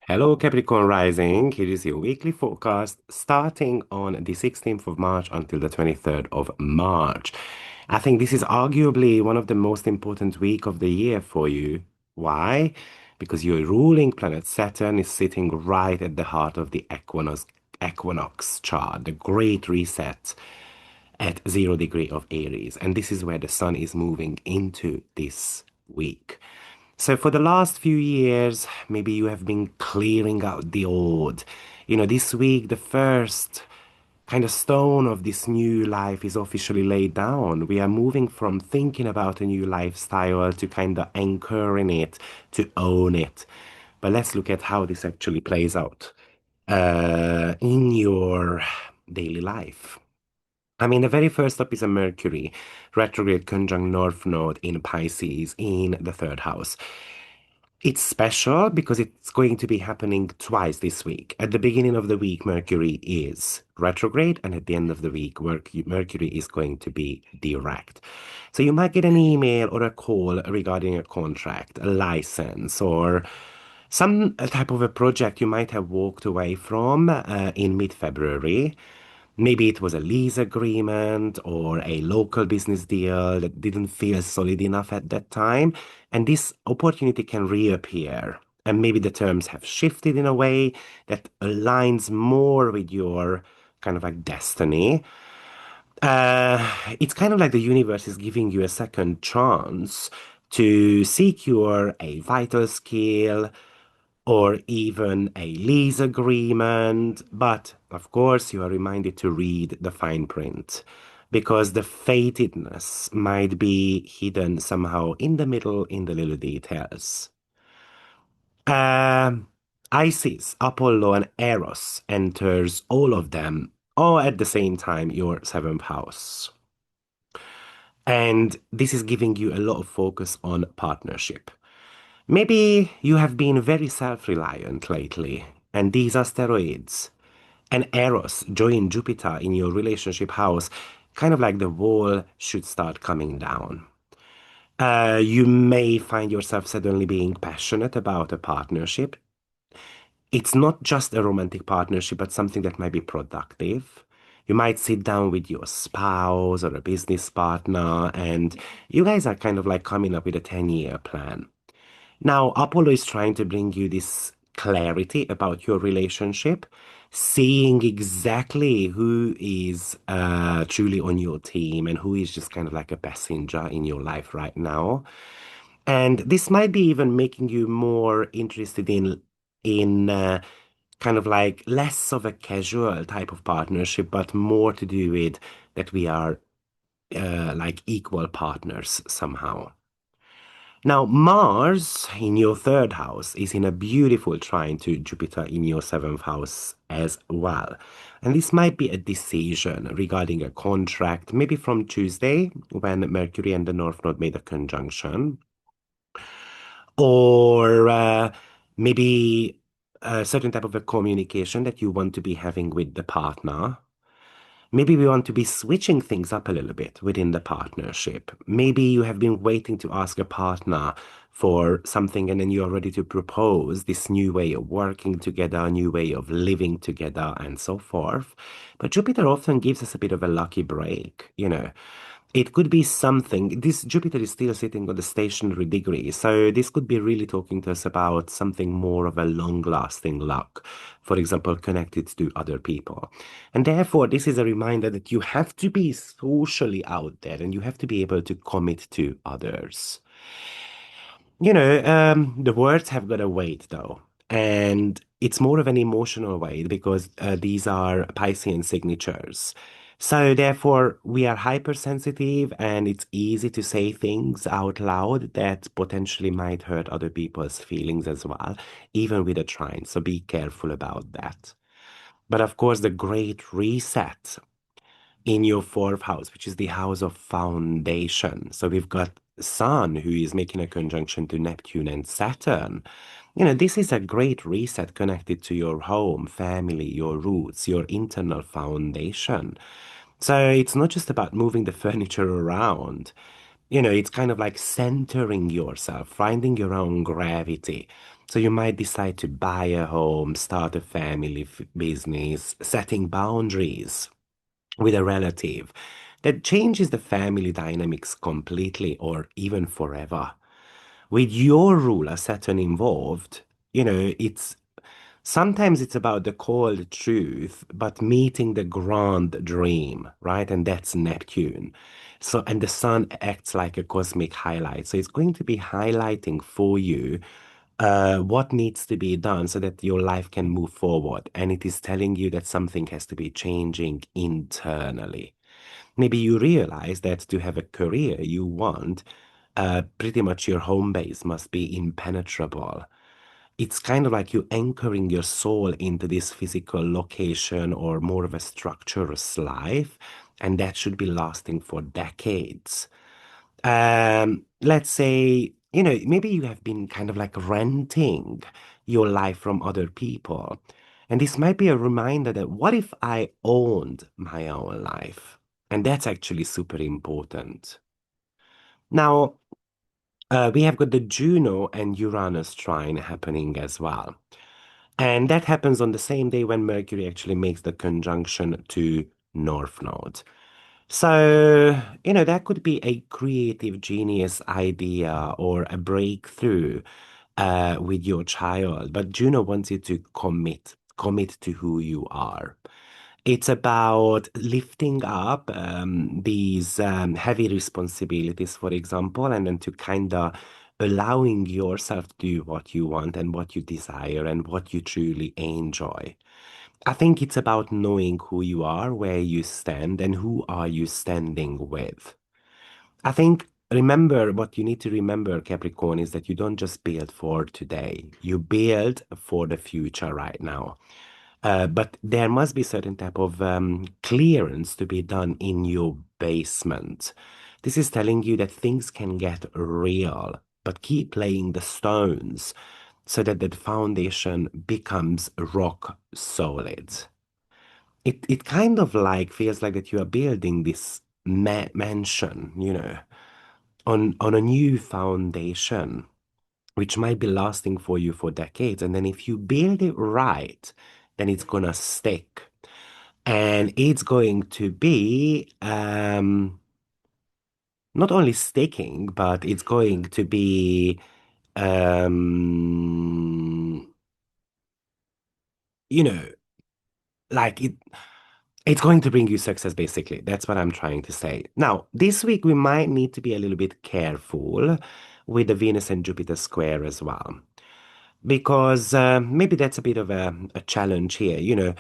Hello, Capricorn Rising. Here is your weekly forecast starting on the 16th of March until the 23rd of March. I think this is arguably one of the most important week of the year for you. Why? Because your ruling planet Saturn is sitting right at the heart of the equinox chart, the great reset at 0 degree of Aries. And this is where the sun is moving into this week. So for the last few years, maybe you have been clearing out the old. This week, the first kind of stone of this new life is officially laid down. We are moving from thinking about a new lifestyle to kind of anchoring it, to own it. But let's look at how this actually plays out in your daily life. I mean, the very first up is a Mercury retrograde conjunct North Node in Pisces in the third house. It's special because it's going to be happening twice this week. At the beginning of the week, Mercury is retrograde, and at the end of the week, Mercury is going to be direct. So you might get an email or a call regarding a contract, a license, or some type of a project you might have walked away from in mid-February. Maybe it was a lease agreement or a local business deal that didn't feel solid enough at that time. And this opportunity can reappear. And maybe the terms have shifted in a way that aligns more with your kind of like destiny. It's kind of like the universe is giving you a second chance to secure a vital skill, or even a lease agreement. But of course, you are reminded to read the fine print because the fatedness might be hidden somehow in the middle in the little details. Um, Isis, Apollo, and Eros enters all of them all at the same time, your seventh house. And this is giving you a lot of focus on partnership. Maybe you have been very self-reliant lately, and these asteroids and Eros join Jupiter in your relationship house, kind of like the wall should start coming down. You may find yourself suddenly being passionate about a partnership. It's not just a romantic partnership, but something that might be productive. You might sit down with your spouse or a business partner, and you guys are kind of like coming up with a 10-year plan. Now, Apollo is trying to bring you this clarity about your relationship, seeing exactly who is truly on your team and who is just kind of like a passenger in your life right now. And this might be even making you more interested in kind of like less of a casual type of partnership, but more to do with that we are like equal partners somehow. Now, Mars in your third house is in a beautiful trine to Jupiter in your seventh house as well. And this might be a decision regarding a contract, maybe from Tuesday when Mercury and the North Node made a conjunction, or maybe a certain type of a communication that you want to be having with the partner. Maybe we want to be switching things up a little bit within the partnership. Maybe you have been waiting to ask a partner for something and then you are ready to propose this new way of working together, a new way of living together, and so forth. But Jupiter often gives us a bit of a lucky break. It could be something. This Jupiter is still sitting on the stationary degree, so this could be really talking to us about something more of a long-lasting luck, for example, connected to other people. And therefore, this is a reminder that you have to be socially out there and you have to be able to commit to others. The words have got a weight though, and it's more of an emotional weight because these are Piscean signatures. So therefore, we are hypersensitive and it's easy to say things out loud that potentially might hurt other people's feelings as well, even with a trine. So be careful about that. But of course, the great reset in your fourth house, which is the house of foundation. So we've got Sun, who is making a conjunction to Neptune and Saturn. This is a great reset connected to your home, family, your roots, your internal foundation. So it's not just about moving the furniture around, It's kind of like centering yourself, finding your own gravity. So you might decide to buy a home, start a family business, setting boundaries with a relative that changes the family dynamics completely or even forever. With your ruler Saturn involved, it's sometimes it's about the cold truth, but meeting the grand dream, right? And that's Neptune. So, and the sun acts like a cosmic highlight. So it's going to be highlighting for you what needs to be done so that your life can move forward. And it is telling you that something has to be changing internally. Maybe you realize that to have a career you want, pretty much your home base must be impenetrable. It's kind of like you anchoring your soul into this physical location or more of a structureless life, and that should be lasting for decades. Let's say, maybe you have been kind of like renting your life from other people. And this might be a reminder that what if I owned my own life? And that's actually super important. Now, we have got the Juno and Uranus trine happening as well. And that happens on the same day when Mercury actually makes the conjunction to North Node. So, that could be a creative genius idea or a breakthrough with your child. But Juno wants you to commit to who you are. It's about lifting up these heavy responsibilities, for example, and then to kind of allowing yourself to do what you want and what you desire and what you truly enjoy. I think it's about knowing who you are, where you stand, and who are you standing with. I think remember what you need to remember, Capricorn, is that you don't just build for today. You build for the future right now. But there must be certain type of clearance to be done in your basement. This is telling you that things can get real, but keep laying the stones so that the foundation becomes rock solid. It kind of like feels like that you are building this mansion, on a new foundation, which might be lasting for you for decades. And then if you build it right, then it's gonna stick. And it's going to be not only sticking, but it's going to be um, you know, like it's going to bring you success, basically. That's what I'm trying to say. Now, this week we might need to be a little bit careful with the Venus and Jupiter square as well. Because maybe that's a bit of a challenge here.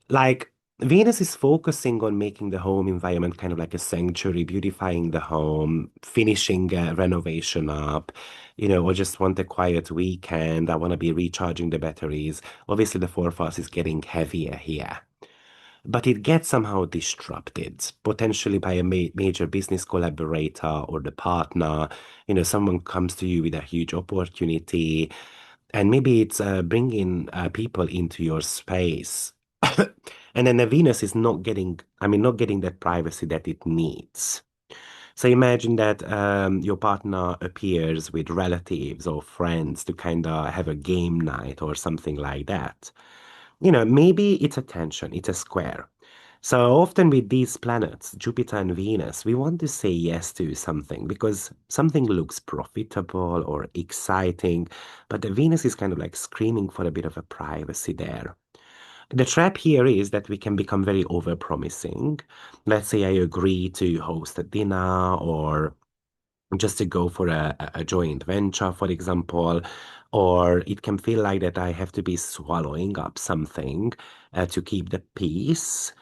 Like Venus is focusing on making the home environment kind of like a sanctuary, beautifying the home, finishing renovation up, or just want a quiet weekend. I want to be recharging the batteries. Obviously, the forecast is getting heavier here. But it gets somehow disrupted, potentially by a major business collaborator or the partner. Someone comes to you with a huge opportunity, and maybe it's bringing people into your space. And then the Venus is not getting that privacy that it needs. So imagine that your partner appears with relatives or friends to kind of have a game night or something like that. Maybe it's a tension, it's a square. So often with these planets, Jupiter and Venus, we want to say yes to something because something looks profitable or exciting, but the Venus is kind of like screaming for a bit of a privacy there. The trap here is that we can become very overpromising. Let's say I agree to host a dinner or just to go for a joint venture, for example, or it can feel like that I have to be swallowing up something to keep the peace.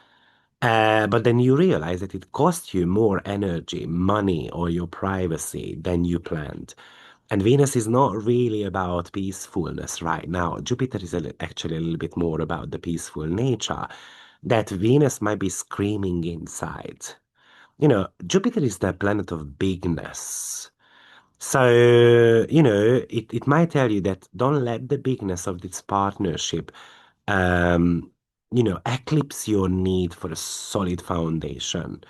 But then you realize that it costs you more energy, money, or your privacy than you planned. And Venus is not really about peacefulness right now. Jupiter is actually a little bit more about the peaceful nature that Venus might be screaming inside. Jupiter is the planet of bigness. So, it might tell you that don't let the bigness of this partnership, eclipse your need for a solid foundation.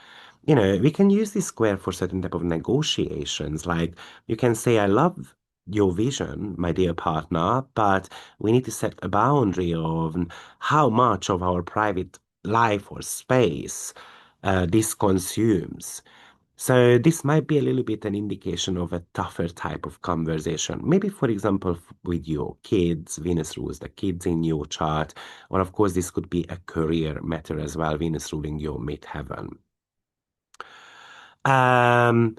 We can use this square for certain type of negotiations. Like you can say, I love your vision, my dear partner, but we need to set a boundary of how much of our private life or space this consumes. So this might be a little bit an indication of a tougher type of conversation. Maybe, for example, with your kids, Venus rules the kids in your chart, or of course, this could be a career matter as well, Venus ruling your midheaven. Um,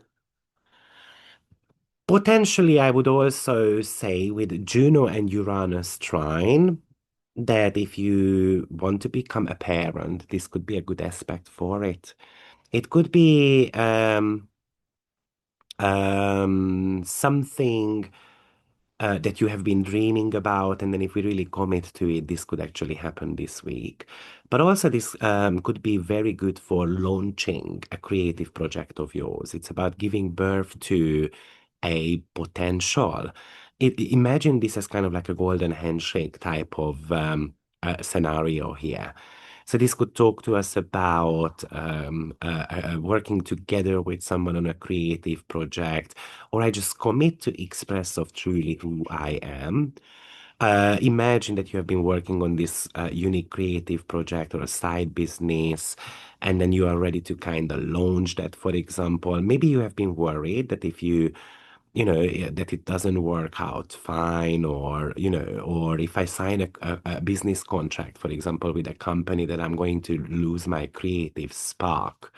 Potentially, I would also say with Juno and Uranus trine that if you want to become a parent, this could be a good aspect for it. It could be something that you have been dreaming about, and then if we really commit to it, this could actually happen this week. But also, this could be very good for launching a creative project of yours. It's about giving birth to a potential. Imagine this as kind of like a golden handshake type of scenario here. So this could talk to us about working together with someone on a creative project, or I just commit to express of truly who I am. Imagine that you have been working on this unique creative project or a side business, and then you are ready to kind of launch that, for example. Maybe you have been worried that if that it doesn't work out fine, or if I sign a business contract, for example, with a company, that I'm going to lose my creative spark.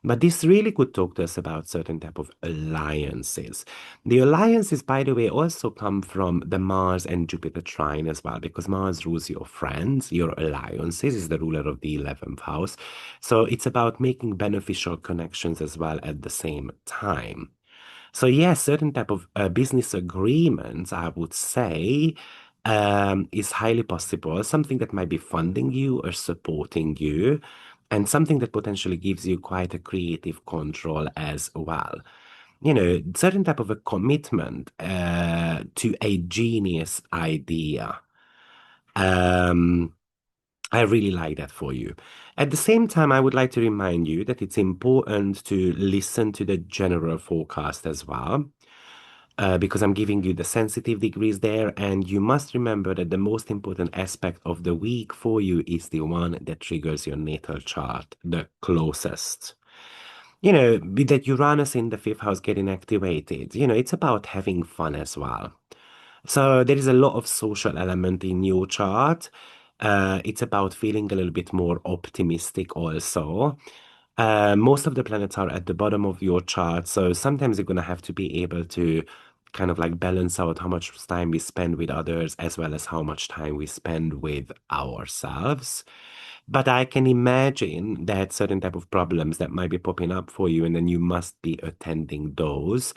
But this really could talk to us about certain type of alliances. The alliances, by the way, also come from the Mars and Jupiter trine as well, because Mars rules your friends, your alliances, is the ruler of the 11th house. So it's about making beneficial connections as well at the same time. So yes, certain type of business agreements, I would say, is highly possible. Something that might be funding you or supporting you, and something that potentially gives you quite a creative control as well. Certain type of a commitment to a genius idea. Um, I really like that for you. At the same time, I would like to remind you that it's important to listen to the general forecast as well, because I'm giving you the sensitive degrees there, and you must remember that the most important aspect of the week for you is the one that triggers your natal chart the closest. With that Uranus in the fifth house getting activated, it's about having fun as well. So there is a lot of social element in your chart. It's about feeling a little bit more optimistic also. Most of the planets are at the bottom of your chart, so sometimes you're gonna have to be able to kind of like balance out how much time we spend with others as well as how much time we spend with ourselves. But I can imagine that certain type of problems that might be popping up for you, and then you must be attending those.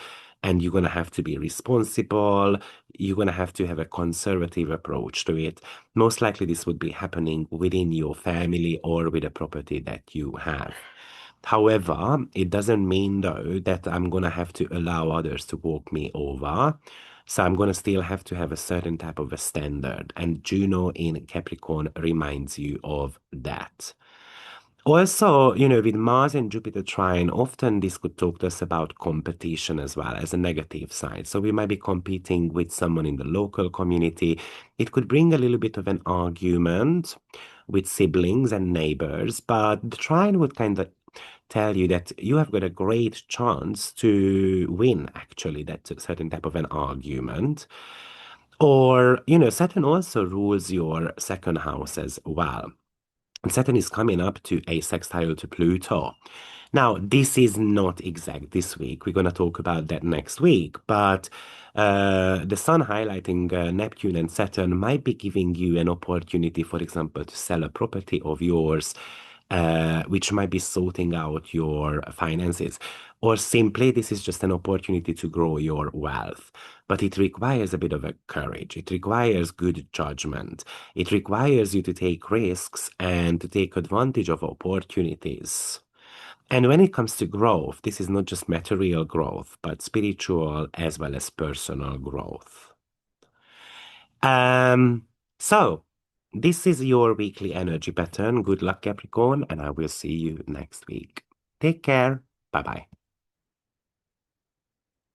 And you're going to have to be responsible. You're going to have to have a conservative approach to it. Most likely, this would be happening within your family or with a property that you have. However, it doesn't mean though that I'm going to have to allow others to walk me over. So I'm going to still have to have a certain type of a standard. And Juno in Capricorn reminds you of that. Also, with Mars and Jupiter trine, often this could talk to us about competition as well as a negative side. So we might be competing with someone in the local community. It could bring a little bit of an argument with siblings and neighbors, but the trine would kind of tell you that you have got a great chance to win, actually, that certain type of an argument. Or, Saturn also rules your second house as well. And Saturn is coming up to a sextile to Pluto. Now, this is not exact this week. We're going to talk about that next week. But the Sun highlighting Neptune and Saturn might be giving you an opportunity, for example, to sell a property of yours, which might be sorting out your finances. Or simply, this is just an opportunity to grow your wealth. But it requires a bit of a courage. It requires good judgment. It requires you to take risks and to take advantage of opportunities. And when it comes to growth, this is not just material growth, but spiritual as well as personal growth. Um, so this is your weekly energy pattern. Good luck, Capricorn, and I will see you next week. Take care. Bye bye.